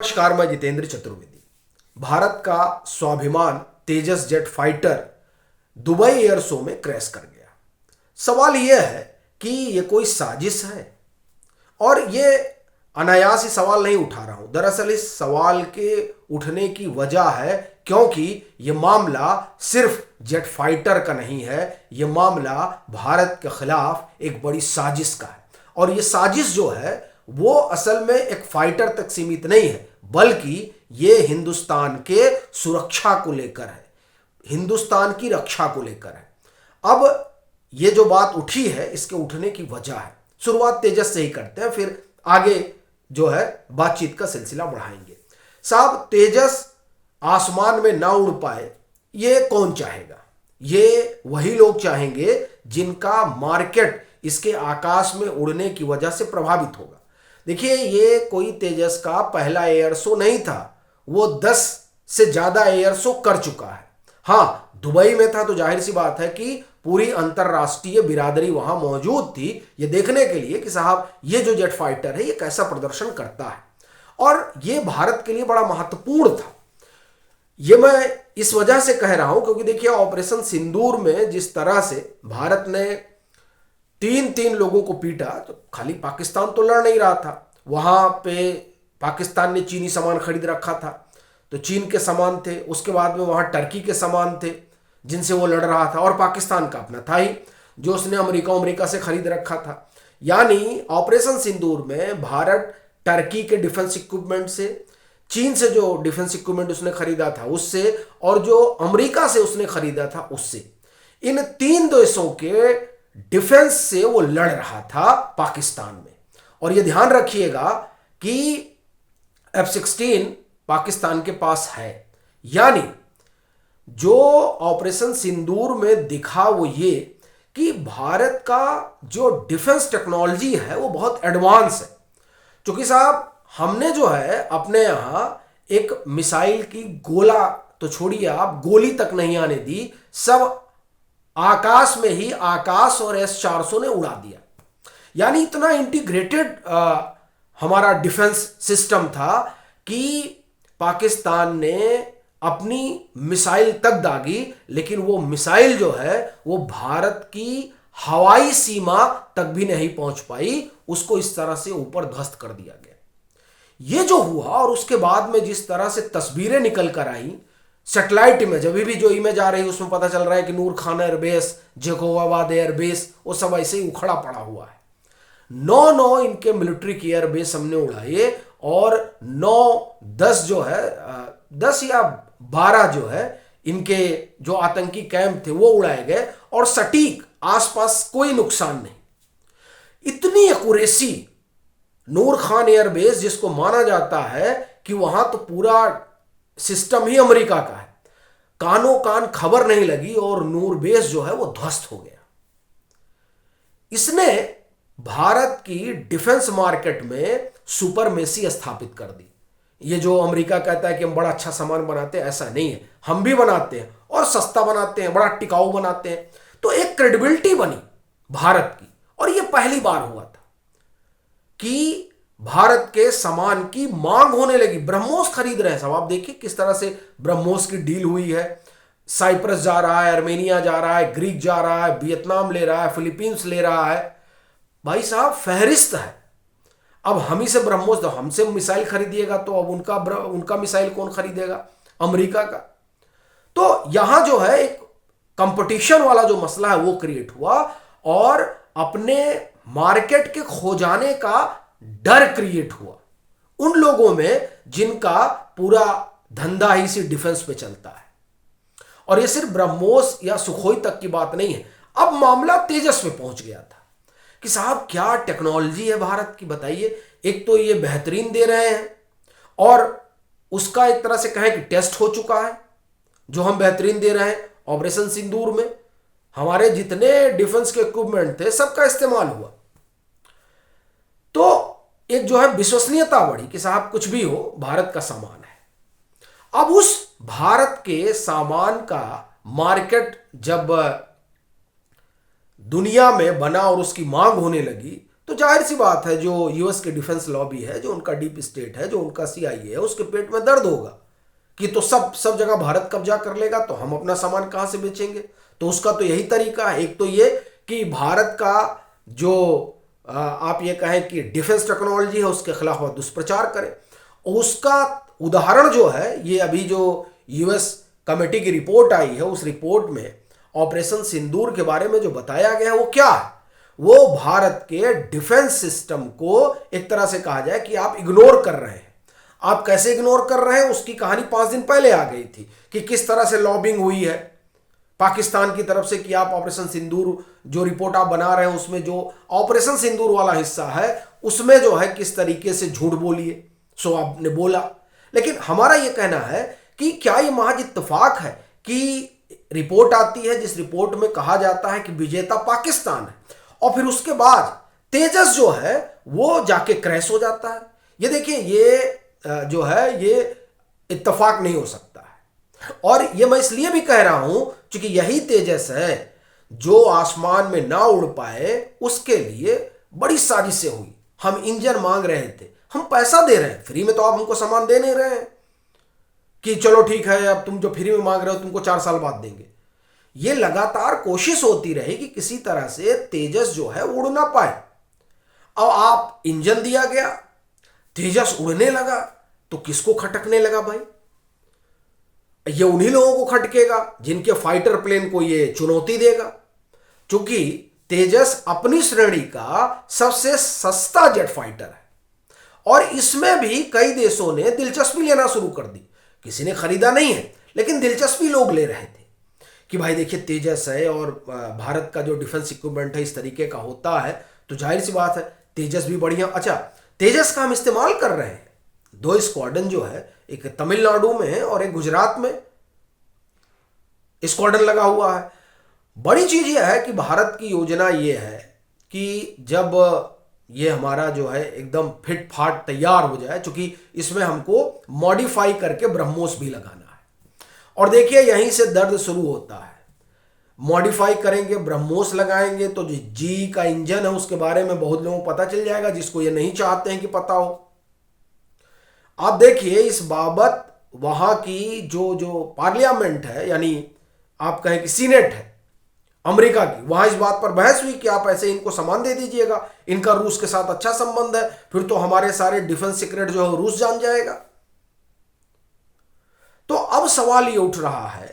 नमस्कार, मैं जितेंद्र चतुर्वेदी। भारत का स्वाभिमान Tejas jet fighter Dubai air show में क्रैश कर गया। सवाल यह है कि यह कोई साजिश है, और ये अनायास ही सवाल नहीं उठा रहा हूं। दरअसल इस सवाल के उठने की वजह है क्योंकि यह मामला सिर्फ जेट फाइटर का नहीं है, यह मामला भारत के खिलाफ एक बड़ी साजिश का है। और यह साजिश जो है वो असल में एक फाइटर तक सीमित नहीं है, बल्कि ये हिंदुस्तान के सुरक्षा को लेकर है, हिंदुस्तान की रक्षा को लेकर है। अब ये जो बात उठी है, इसके उठने की वजह है। शुरुआत तेजस से ही करते हैं, फिर आगे जो है बातचीत का सिलसिला बढ़ाएंगे। साहब, तेजस आसमान में ना उड़ पाए ये कौन चाहेगा? ये वही लोग चाहेंगे जिनका मार्केट इसके आकाश में उड़ने की वजह से प्रभावित होगा। देखिए, ये कोई तेजस का पहला एयर शो नहीं था, वो 10 से ज्यादा एयर शो कर चुका है। हाँ, दुबई में था तो जाहिर सी बात है कि पूरी अंतरराष्ट्रीय बिरादरी वहां मौजूद थी ये देखने के लिए कि साहब ये जो जेट फाइटर है ये कैसा प्रदर्शन करता है। और ये भारत के लिए बड़ा महत्वपूर्ण था। ये मैं इस वजह से कह रहा हूं क्योंकि देखिए, ऑपरेशन सिंदूर में जिस तरह से भारत ने तीन लोगों को पीटा, तो खाली पाकिस्तान तो लड़ नहीं रहा था। वहां पे पाकिस्तान ने चीनी सामान खरीद रखा था, तो चीन के सामान थे। उसके बाद में वहां टर्की के सामान थे जिनसे वो लड़ रहा था, और पाकिस्तान का अपना था ही जो उसने अमेरिका से खरीद रखा था। यानी ऑपरेशन सिंदूर में भारत टर्की के डिफेंस इक्विपमेंट से, चीन से जो डिफेंस इक्विपमेंट उसने खरीदा था उससे, और जो अमेरिका से उसने खरीदा था उससे, इन 3 देशों के डिफेंस से वो लड़ रहा था पाकिस्तान में। और ये ध्यान रखिएगा कि F-16 पाकिस्तान के पास है। यानी जो ऑपरेशन सिंदूर में दिखा वो ये कि भारत का जो डिफेंस टेक्नोलॉजी है वो बहुत एडवांस है। क्योंकि साहब, हमने जो है अपने यहां एक मिसाइल की गोला तो छोड़िए, आप गोली तक नहीं आने दी, सब आकाश में ही आकाश और S-400 ने उड़ा दिया। यानी इतना इंटीग्रेटेड हमारा डिफेंस सिस्टम था कि पाकिस्तान ने अपनी मिसाइल तक दागी, लेकिन वो मिसाइल जो है वो भारत की हवाई सीमा तक भी नहीं पहुंच पाई, उसको इस तरह से ऊपर ध्वस्त कर दिया गया। ये जो हुआ, और उसके बाद में जिस तरह से तस्वीरें निकल कर आई, सैटेलाइट इमेज, अभी भी जो इमेज आ रही है उसमें पता चल रहा है कि नूर खान एयरबेस, जैकोबाबाद एयरबेस, वो सब ऐसे ही उखड़ा पड़ा हुआ है। 9 इनके मिलिट्री की एयरबेस हमने उड़ाए, और 9-10 जो है 10 या 12 जो है इनके जो आतंकी कैंप थे वो उड़ाए गए, और सटीक, आसपास कोई नुकसान नहीं। इतनी एक्यूरेसी नूर खान एयरबेस, जिसको माना जाता है कि वहां तो पूरा सिस्टम ही अमेरिका का है, कानों कान खबर नहीं लगी और नूर बेस जो है वो ध्वस्त हो गया। इसने भारत की डिफेंस मार्केट में सुपरमेसी स्थापित कर दी। ये जो अमेरिका कहता है कि हम बड़ा अच्छा सामान बनाते हैं, ऐसा नहीं है, हम भी बनाते हैं और सस्ता बनाते हैं, बड़ा टिकाऊ बनाते हैं। तो एक क्रेडिबिलिटी बनी भारत की, और ये पहली बार हुआ था कि भारत के सामान की मांग होने लगी। ब्रह्मोस खरीद रहे हैं साहब, आप देखिए किस तरह से ब्रह्मोस की डील हुई है। साइप्रस जा रहा है, आर्मेनिया जा रहा है, ग्रीक जा रहा है, वियतनाम ले रहा है, फिलीपींस ले रहा है। भाई साहब, फहरिस्त है। अब हम ही से ब्रह्मोस, तो हमसे मिसाइल खरीदिएगा तो अब उनका मिसाइल कौन खरीदेगा? अमेरिका का। तो यहां जो है एक कंपटीशन वाला जो मसला है वो क्रिएट हुआ, और अपने मार्केट के खो जाने का डर क्रिएट हुआ उन लोगों में जिनका पूरा धंधा ही सिर्फ डिफेंस पे चलता है। और ये सिर्फ ब्रह्मोस या सुखोई तक की बात नहीं है, अब मामला तेजस में पहुंच गया था कि साहब क्या टेक्नोलॉजी है भारत की, बताइए। एक तो ये बेहतरीन दे रहे हैं, और उसका एक तरह से कहें कि टेस्ट हो चुका है जो हम बेहतरीन दे रहे हैं। ऑपरेशन सिंदूर में हमारे जितने डिफेंस के इक्विपमेंट थे सबका इस्तेमाल हुआ, तो एक जो है विश्वसनीयता बढ़ी कि साहब कुछ भी हो, भारत का सामान है। अब उस भारत के सामान का मार्केट जब दुनिया में बना और उसकी मांग होने लगी, तो जाहिर सी बात है जो यूएस के डिफेंस लॉबी है, जो उनका डीप स्टेट है, जो उनका सीआईए है, उसके पेट में दर्द होगा कि तो सब जगह भारत कब्जा कर लेगा तो हम अपना सामान कहां से बेचेंगे। तो उसका तो यही तरीका है, एक तो ये कि भारत का जो आप ये कहें कि डिफेंस टेक्नोलॉजी है उसके खिलाफ वह दुष्प्रचार करें। उसका उदाहरण जो है, ये अभी जो यूएस कमेटी की रिपोर्ट आई है, उस रिपोर्ट में ऑपरेशन सिंदूर के बारे में जो बताया गया है वो क्या है, वो भारत के डिफेंस सिस्टम को एक तरह से कहा जाए कि आप इग्नोर कर रहे हैं। आप कैसे इग्नोर कर रहे हैं उसकी कहानी 5 दिन पहले आ गई थी कि किस तरह से लॉबिंग हुई है पाकिस्तान की तरफ से कि आप ऑपरेशन सिंदूर जो रिपोर्ट आप बना रहे हैं उसमें जो ऑपरेशन सिंदूर वाला हिस्सा है उसमें जो है किस तरीके से झूठ बोलिए, सो आपने बोला। लेकिन हमारा यह कहना है कि क्या यह महज इत्तेफाक है कि रिपोर्ट आती है जिस रिपोर्ट में कहा जाता है कि विजेता पाकिस्तान है और फिर उसके बाद तेजस जो है वो जाके क्रैश हो जाता है। ये देखिए, ये जो है ये इत्तेफाक नहीं हो सकता है। और ये मैं इसलिए भी कह रहा हूं क्योंकि यही तेजस है जो आसमान में ना उड़ पाए उसके लिए बड़ी साजिशें हुई। हम इंजन मांग रहे थे, हम पैसा दे रहे हैं, फ्री में तो आप हमको सामान दे नहीं रहे हैं कि चलो ठीक है अब तुम जो फ्री में मांग रहे हो तुमको 4 साल बाद देंगे। ये लगातार कोशिश होती रही कि किसी तरह से तेजस जो है उड़ ना पाए। अब आप इंजन दिया गया, तेजस उड़ने लगा तो किसको खटकने लगा भाई? ये उन्हीं लोगों को खटकेगा जिनके फाइटर प्लेन को ये चुनौती देगा, क्योंकि तेजस अपनी श्रेणी का सबसे सस्ता जेट फाइटर है और इसमें भी कई देशों ने दिलचस्पी लेना शुरू कर दी। किसी ने खरीदा नहीं है लेकिन दिलचस्पी लोग ले रहे थे कि भाई देखिए तेजस है और भारत का जो डिफेंस इक्विपमेंट है इस तरीके का होता है तो जाहिर सी बात है तेजस भी बढ़िया। अच्छा, तेजस का हम इस्तेमाल कर रहे हैं, 2 स्क्वाड्रन जो है, एक तमिलनाडु में है और एक गुजरात में स्क्वाड्रन लगा हुआ है। बड़ी चीज यह है कि भारत की योजना यह है कि जब ये हमारा जो है एकदम फिट फाट तैयार हो जाए, क्योंकि इसमें हमको मॉडिफाई करके ब्रह्मोस भी लगाना है और देखिए यहीं से दर्द शुरू होता है। मॉडिफाई करेंगे, ब्रह्मोस लगाएंगे तो जो जी का इंजन है उसके बारे में बहुत लोगों को पता चल जाएगा जिसको ये नहीं चाहते हैं कि पता हो। आप देखिए इस बाबत वहां की जो पार्लियामेंट है, यानी आप कहें कि सीनेट है अमेरिका की, वहां इस बात पर बहस हुई कि आप ऐसे इनको सामान दे दीजिएगा, इनका रूस के साथ अच्छा संबंध है, फिर तो हमारे सारे डिफेंस सीक्रेट जो है रूस जान जाएगा। तो अब सवाल ये उठ रहा है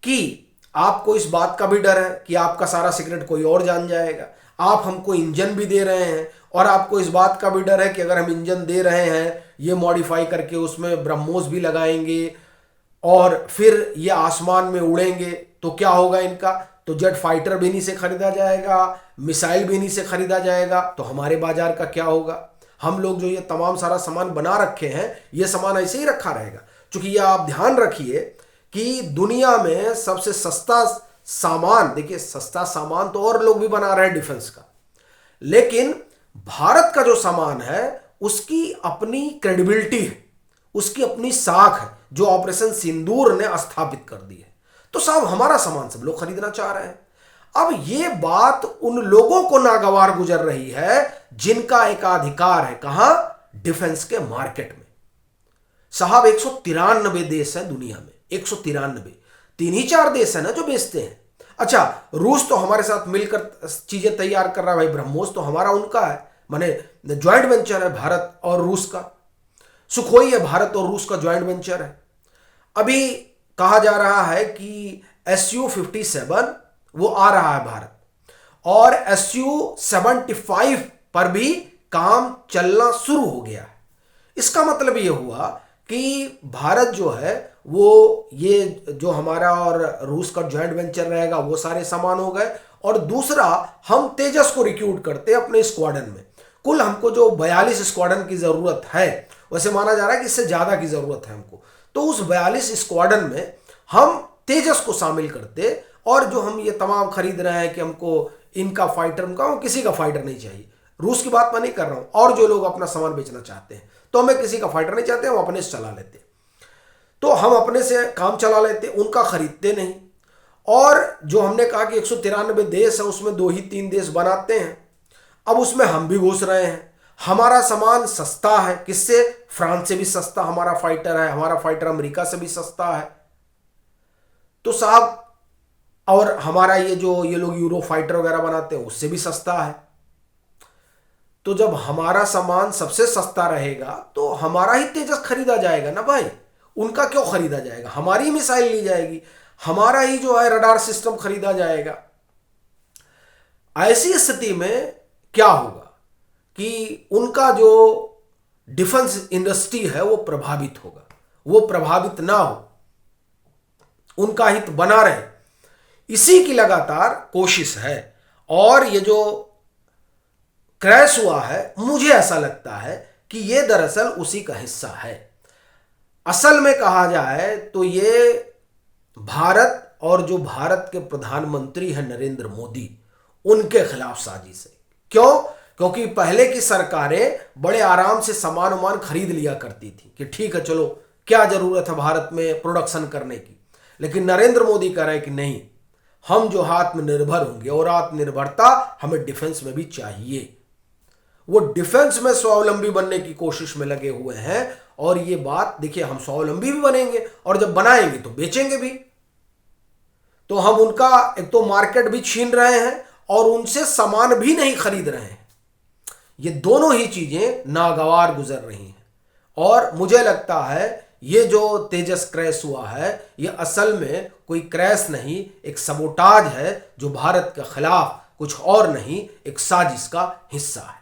कि आपको इस बात का भी डर है कि आपका सारा सीक्रेट कोई और जान जाएगा। आप हमको इंजन भी दे रहे हैं और आपको इस बात का भी डर है कि अगर हम इंजन दे रहे हैं ये मॉडिफाई करके उसमें ब्रह्मोस भी लगाएंगे और फिर ये आसमान में उड़ेंगे तो क्या होगा इनका? तो जेट फाइटर भी नहीं से खरीदा जाएगा, मिसाइल भी नहीं से खरीदा जाएगा, तो हमारे बाजार का क्या होगा? हम लोग जो ये तमाम सारा सामान बना रखे हैं ये सामान ऐसे ही रखा रहेगा। क्योंकि ये आप ध्यान रखिए कि दुनिया में सबसे सस्ता सामान, देखिए सस्ता सामान तो और लोग भी बना रहे हैं डिफेंस का, लेकिन भारत का जो सामान है उसकी अपनी क्रेडिबिलिटी है, उसकी अपनी साख है जो ऑपरेशन सिंदूर ने स्थापित कर दी है। तो साहब हमारा सामान सब लोग खरीदना चाह रहे हैं। अब ये बात उन लोगों को नागवार गुजर रही है जिनका एकाधिकार है कहां? डिफेंस के मार्केट में। साहब 193 देश हैं दुनिया में, 193, 3 ही 4 देश हैं ना जो बेचते हैं। अच्छा, रूस तो हमारे साथ मिलकर चीजें तैयार कर रहा है भाई, ब्रह्मोस तो हमारा उनका है, माने ज्वाइंट वेंचर है भारत और रूस का। सुखोई है भारत और रूस का ज्वाइंट वेंचर है। अभी कहा जा रहा है कि Su-57 वो आ रहा है भारत और Su-75 पर भी काम चलना शुरू हो गया है। इसका मतलब ये हुआ कि भारत जो है वो ये जो हमारा और रूस का ज्वाइंट वेंचर रहेगा वो सारे सामान हो गए। और दूसरा, हम तेजस को रिक्रूट करते हैं अपने स्क्वाड्रन में। कुल हमको जो 42 स्क्वाड्रन की जरूरत है, वैसे माना जा रहा है कि इससे ज्यादा की जरूरत है हमको, तो उस 42 स्क्वाड्रन में हम तेजस को शामिल करते और जो हम ये तमाम खरीद रहे हैं कि हमको इनका फाइटर, उनका किसी का फाइटर नहीं चाहिए, रूस की बात मैं नहीं कर रहा हूं, और जो लोग अपना सामान बेचना चाहते हैं तो हमें किसी का फाइटर नहीं चाहते, हम अपने से चला लेते, तो हम अपने से काम चला लेते, उनका खरीदते नहीं। और जो हमने कहा कि 193 देश है उसमें 2 ही 3 देश बनाते हैं। अब उसमें हम भी घुस रहे हैं। हमारा सामान सस्ता है, किससे? फ्रांस से भी सस्ता हमारा फाइटर है, हमारा फाइटर अमेरिका से भी सस्ता है। तो साहब, और हमारा ये लोग यूरो फाइटर वगैरह बनाते हैं उससे भी सस्ता है। तो जब हमारा सामान सबसे सस्ता रहेगा तो हमारा ही तेजस खरीदा जाएगा ना भाई। उनका क्यों खरीदा जाएगा? हमारी मिसाइल ली जाएगी, हमारा ही जो है रडार सिस्टम खरीदा जाएगा। ऐसी स्थिति में क्या होगा कि उनका जो डिफेंस इंडस्ट्री है वो प्रभावित होगा। वो प्रभावित ना हो, उनका हित बना रहे, इसी की लगातार कोशिश है। और ये जो क्रैश हुआ है, मुझे ऐसा लगता है कि ये दरअसल उसी का हिस्सा है। असल में कहा जाए तो ये भारत और जो भारत के प्रधानमंत्री हैं नरेंद्र मोदी, उनके खिलाफ साजिश है। क्यों? क्योंकि पहले की सरकारें बड़े आराम से सामान उमान खरीद लिया करती थी कि ठीक है चलो क्या जरूरत है भारत में प्रोडक्शन करने की। लेकिन नरेंद्र मोदी कह रहे हैं कि नहीं, हम जो आत्मनिर्भर होंगे, और आत्मनिर्भरता हमें डिफेंस में भी चाहिए। वो डिफेंस में स्वावलंबी बनने की कोशिश में लगे हुए हैं। और ये बात देखिए, हम स्वावलंबी भी बनेंगे और जब बनाएंगे तो बेचेंगे भी। तो हम उनका एक तो मार्केट भी छीन रहे हैं और उनसे सामान भी नहीं खरीद रहे हैं। ये दोनों ही चीजें नागवार गुजर रही हैं। और मुझे लगता है ये जो तेजस क्रैश हुआ है, ये असल में कोई क्रैश नहीं, एक सबोटाज है जो भारत के खिलाफ कुछ और नहीं, एक साजिश का हिस्सा है।